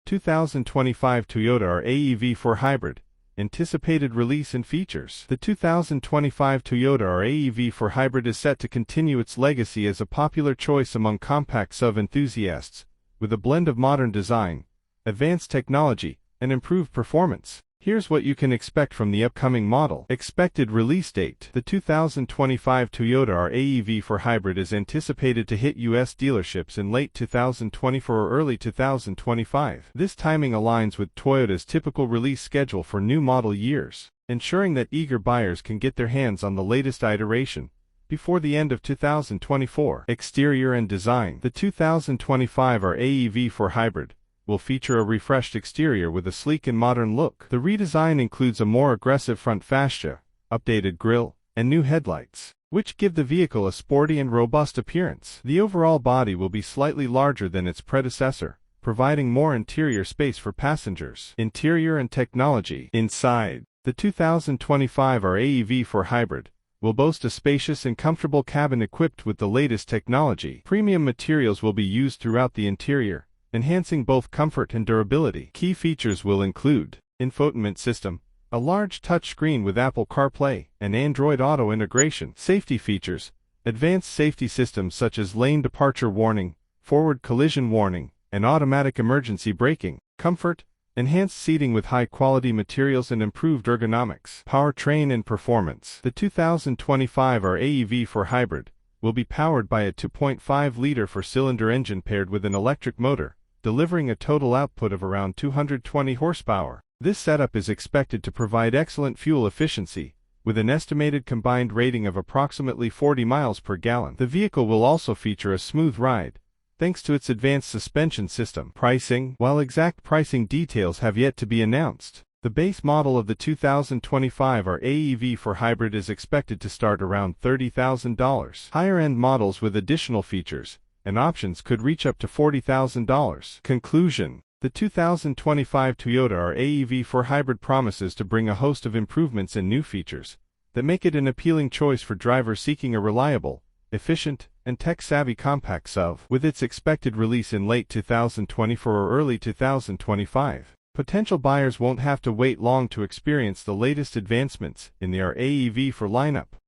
2025 Toyota RAV4 Hybrid. Anticipated release and features. The 2025 Toyota RAV4 Hybrid is set to continue its legacy as a popular choice among compact SUV enthusiasts, with a blend of modern design, advanced technology, and improved performance. Here's what you can expect from the upcoming model. Expected release date. The 2025 Toyota RAV4 Hybrid is anticipated to hit U.S. dealerships in late 2024 or early 2025. This timing aligns with Toyota's typical release schedule for new model years, ensuring that eager buyers can get their hands on the latest iteration before the end of 2024. Exterior and design. The 2025 RAV4 Hybrid will feature a refreshed exterior with a sleek and modern look. The redesign includes a more aggressive front fascia, updated grille, and new headlights, which give the vehicle a sporty and robust appearance. The overall body will be slightly larger than its predecessor, providing more interior space for passengers. Interior and technology. Inside, the 2025 RAV4 Hybrid will boast a spacious and comfortable cabin equipped with the latest technology. Premium materials will be used throughout the interior, enhancing both comfort and durability. Key features will include infotainment system, a large touchscreen with Apple CarPlay and Android Auto integration. Safety features, advanced safety systems such as lane departure warning, forward collision warning, and automatic emergency braking. Comfort, enhanced seating with high-quality materials and improved ergonomics. Powertrain and performance. The 2025 RAV4 Hybrid will be powered by a 2.5-liter four-cylinder engine paired with an electric motor, delivering a total output of around 220 horsepower. This setup is expected to provide excellent fuel efficiency, with an estimated combined rating of approximately 40 miles per gallon. The vehicle will also feature a smooth ride, thanks to its advanced suspension system. Pricing. While exact pricing details have yet to be announced, the base model of the 2025 RAV4 Hybrid is expected to start around $30,000. Higher-end models with additional features and options could reach up to $40,000. Conclusion. The 2025 Toyota RAV4 Hybrid promises to bring a host of improvements and new features that make it an appealing choice for drivers seeking a reliable, efficient, and tech-savvy compact SUV. With its expected release in late 2024 or early 2025, potential buyers won't have to wait long to experience the latest advancements in the RAV4 lineup.